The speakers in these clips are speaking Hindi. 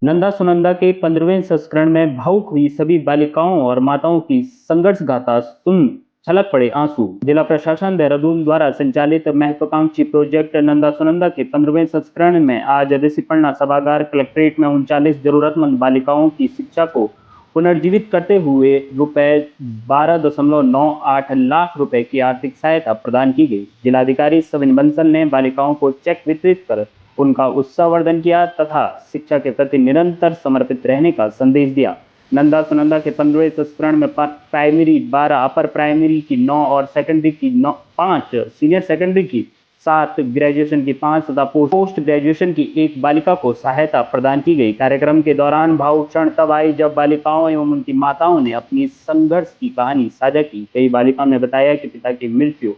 नंदा सुनंदा के 15वें संस्करण में भावुक हुई सभी बालिकाओं और माताओं की संघर्ष गाथा सुन छलक पड़े आंसू। जिला प्रशासन देहरादून द्वारा संचालित महत्वाकांक्षी प्रोजेक्ट नंदा सुनंदा के 15वें संस्करण में आज ऋषिपर्णा सभागार कलेक्ट्रेट में 39 जरूरतमंद बालिकाओं की शिक्षा को पुनर्जीवित करते हुए रुपए 12.98 लाख रुपए की आर्थिक सहायता प्रदान की गई। जिलाधिकारी सविन बंसल ने बालिकाओं को चेक वितरित कर उनका उत्साहवर्धन किया तथा शिक्षा के प्रति निरंतर समर्पित रहने का संदेश दिया। नंदा सुनंदा के 15वें संस्करण में प्राइमरी 12, अपर प्राइमरी की 9 और सेकेंडरी की 5, सीनियर सेकेंडरी की 7, ग्रेजुएशन की 5 तथा पोस्ट ग्रेजुएशन की 1 बालिका को सहायता प्रदान की गई। कार्यक्रम के दौरान भावुक क्षण तब आई जब बालिकाओं एवं उनकी माताओं ने अपनी संघर्ष की कहानी साझा की। कई बालिकाओं ने बताया कि पिता की मृत्यु,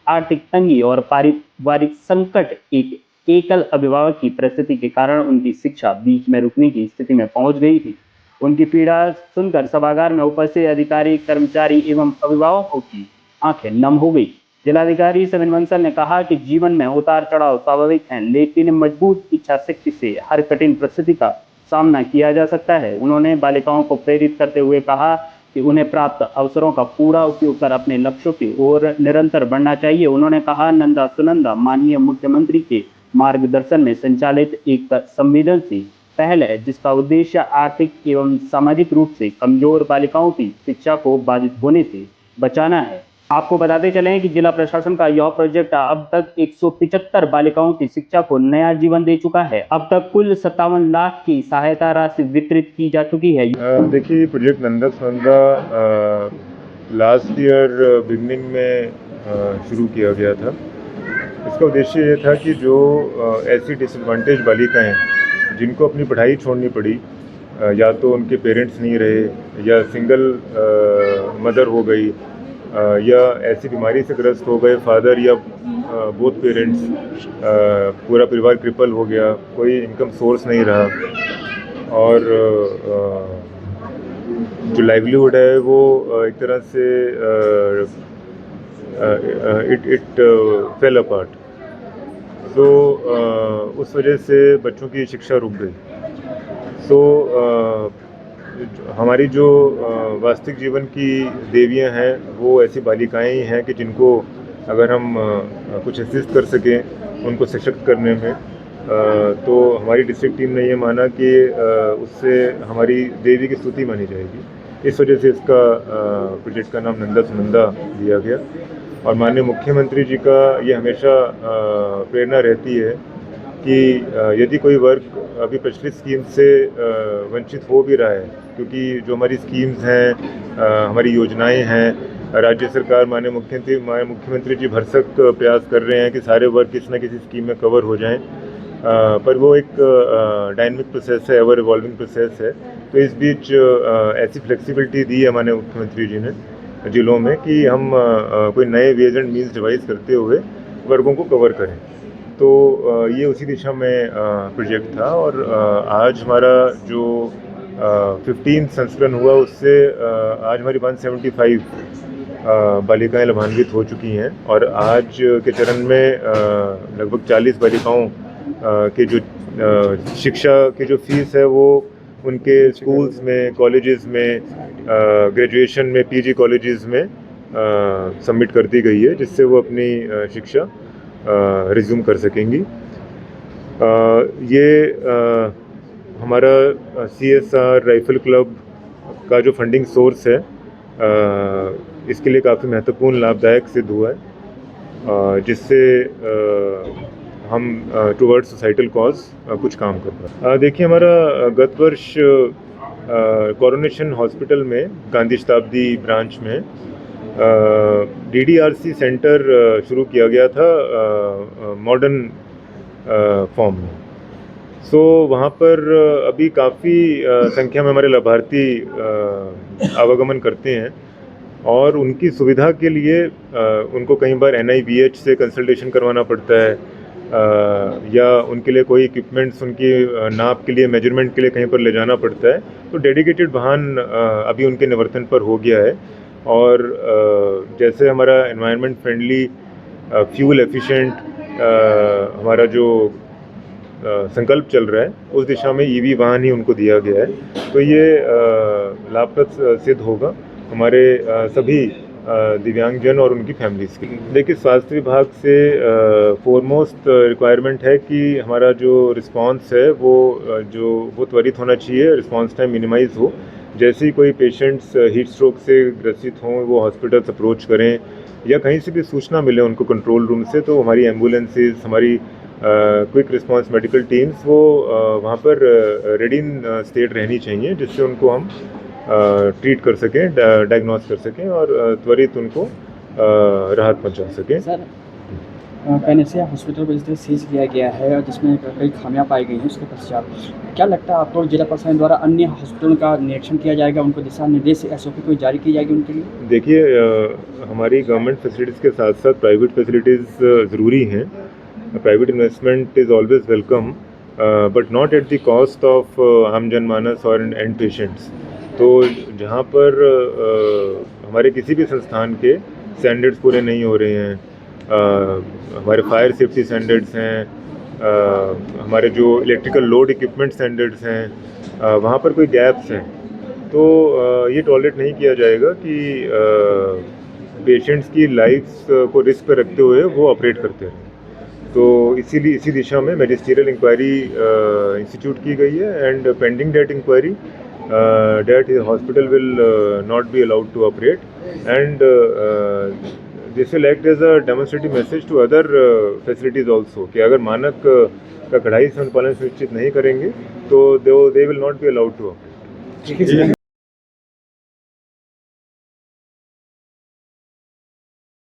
आर्थिक तंगी और पारिवारिक संकट, एक एकल अभिभावक की परिस्थिति के कारण उनकी शिक्षा बीच में रुकने की स्थिति में पहुंच गई थी। उनकी पीड़ा सुनकर सभागार में उपस्थित अधिकारी, कर्मचारी एवं अभिभावकों की आंखें नम हो गई। जिलाधिकारी सविन बंसल ने कहा कि जीवन में उतार चढ़ाव स्वाभाविक हैं, लेकिन मजबूत इच्छा शक्ति से हर कठिन परिस्थिति का सामना किया जा सकता है। उन्होंने बालिकाओं को प्रेरित करते हुए कहा कि उन्हें प्राप्त अवसरों का पूरा उपयोग कर अपने लक्ष्यों की ओर निरंतर बढ़ना चाहिए। उन्होंने कहा, नंदा सुनंदा माननीय मुख्यमंत्री के मार्गदर्शन में संचालित एक संवेदनशील पहल है, जिसका उद्देश्य आर्थिक एवं सामाजिक रूप से कमजोर बालिकाओं की शिक्षा को बाधित होने से बचाना है। आपको बताते चलें कि जिला प्रशासन का यह प्रोजेक्ट अब तक 175 बालिकाओं की शिक्षा को नया जीवन दे चुका है। अब तक कुल 57 लाख की सहायता राशि वितरित की जा चुकी है। देखिए, project Nanda Sunanda last year beginning में शुरू किया गया था। इसका उद्देश्य ये था कि जो ऐसी डिसएडवांटेज बालिकाएं जिनको अपनी पढ़ाई छोड़नी पड़ी, या तो उनके पेरेंट्स नहीं रहे, या सिंगल मदर हो गई, या ऐसी बीमारी से ग्रस्त हो गए फादर या बोथ पेरेंट्स, पूरा परिवार क्रिपल हो गया, कोई इनकम सोर्स नहीं रहा और जो लाइवलीहुड है वो एक तरह से इट फेल अपार्ट। तो उस वजह से बच्चों की शिक्षा रुक गई। तो हमारी जो वास्तविक जीवन की देवियां हैं वो ऐसी बालिकाएं ही हैं कि जिनको अगर हम कुछ असिस्ट कर सकें उनको सशक्त करने में, तो हमारी डिस्ट्रिक्ट टीम ने ये माना कि उससे हमारी देवी की स्तुति मानी जाएगी। इस वजह से इसका प्रोजेक्ट का नाम नंदा सुनंदा दिया गया। और माननीय मुख्यमंत्री जी का ये हमेशा प्रेरणा रहती है कि यदि कोई वर्ग अभी प्रचलित स्कीम से वंचित हो भी रहा है, क्योंकि जो हमारी स्कीम्स हैं, हमारी योजनाएं हैं, राज्य सरकार माननीय मुख्यमंत्री जी भरसक प्रयास कर रहे हैं कि सारे वर्ग किसी न किसी स्कीम में कवर हो जाएं, पर वो एक डायनेमिक प्रोसेस है, एवर इवॉल्विंग प्रोसेस है। तो इस बीच ऐसी फ्लेक्सिबिलिटी दी है माननीय मुख्यमंत्री जी ने जिलों में कि हम कोई नए वेज एंड मीन्स डिवाइस करते हुए वर्गों को कवर करें। तो ये उसी दिशा में प्रोजेक्ट था। और आज हमारा जो 15 संस्करण हुआ उससे आज हमारी 175 बालिकाएं लाभान्वित हो चुकी हैं। और आज के चरण में लगभग 40 बालिकाओं के जो शिक्षा की जो फीस है वो उनके स्कूल्स में, कॉलेजेस में, ग्रेजुएशन में, पीजी कॉलेजेस में सबमिट कर दी गई है, जिससे वो अपनी शिक्षा रिज्यूम कर सकेंगी। ये हमारा CSR राइफल क्लब का जो फंडिंग सोर्स है, इसके लिए काफ़ी महत्वपूर्ण लाभदायक सिद्ध हुआ है, जिससे हम टुवर्ड्स सोसाइटल कॉज कुछ काम कर रहे हैं। देखिए, हमारा गत वर्ष कोरोनेशन हॉस्पिटल में गांधी शताब्दी ब्रांच में DDRC सेंटर शुरू किया गया था मॉडर्न फॉर्म में। सो वहाँ पर अभी काफ़ी संख्या में हमारे लाभार्थी आवागमन करते हैं और उनकी सुविधा के लिए उनको कई बार NIVH से कंसल्टेशन करवाना पड़ता है, या उनके लिए कोई इक्विपमेंट्स उनकी नाप के लिए, मेजरमेंट के लिए कहीं पर ले जाना पड़ता है। तो डेडिकेटेड वाहन अभी उनके निवर्तन पर हो गया है। और जैसे हमारा एनवायरनमेंट फ्रेंडली, फ्यूल एफिशिएंट हमारा जो संकल्प चल रहा है उस दिशा में ईवी वाहन ही उनको दिया गया है। तो ये लाभप्रद सिद्ध होगा हमारे सभी दिव्यांगजन और उनकी फैमिलीज़ के लिए। देखिए, स्वास्थ्य विभाग से फोरमोस्ट रिक्वायरमेंट है कि हमारा जो रिस्पांस है वो त्वरित होना चाहिए, रिस्पांस टाइम मिनिमाइज़ हो। जैसे ही कोई पेशेंट्स हीट स्ट्रोक से ग्रसित हों, वो हॉस्पिटल्स अप्रोच करें या कहीं से भी सूचना मिले उनको कंट्रोल रूम से, तो हमारी एम्बुलेंसेज, हमारी क्विक रिस्पांस मेडिकल टीम्स वो वहाँ पर रेडी इन स्टेट रहनी चाहिए, जिससे उनको हम ट्रीट कर सकें, डायग्नोस कर सकें और त्वरित उनको राहत पहुँचा सकें। सर पैनेसिया हॉस्पिटल को जिस तरह सीज किया गया है और जिसमें कई खामियां पाई गई हैं, उसके पश्चात क्या लगता है आपको जिला प्रशासन द्वारा अन्य हॉस्पिटलों का निरीक्षण किया जाएगा, उनको दिशा निर्देश SOP कोई जारी की जाएगी उनके लिए? देखिए, हमारी गवर्नमेंट फैसिलिटीज़ के साथ साथ प्राइवेट फैसिलिटीज़ ज़रूरी हैं। Private investment is always welcome, but not at the cost of आम जनमानस और एंड पेशेंट्स। तो जहाँ पर हमारे किसी भी संस्थान के स्टैंडर्ड्स पूरे नहीं हो रहे हैं, हमारे फायर सेफ्टी स्टैंडर्ड्स हैं, हमारे जो इलेक्ट्रिकल लोड इक्विपमेंट स्टैंडर्ड्स हैं, वहाँ पर कोई गैप्स हैं, तो ये टॉलरेट नहीं किया जाएगा कि पेशेंट्स की लाइफ्स को रिस्क पर रखते हुए वो ऑपरेट करते रहें। तो इसीलिए इसी दिशा में मैजिस्ट्रियल इंक्वायरी इंस्टीट्यूट की गई है and pending that inquiry that hospital will not be allowed to operate, and this will act as a demonstrative message to other facilities also कि अगर मानक का कड़ाई से अनुपालन सुनिश्चित नहीं करेंगे तो they will not be allowed to operate।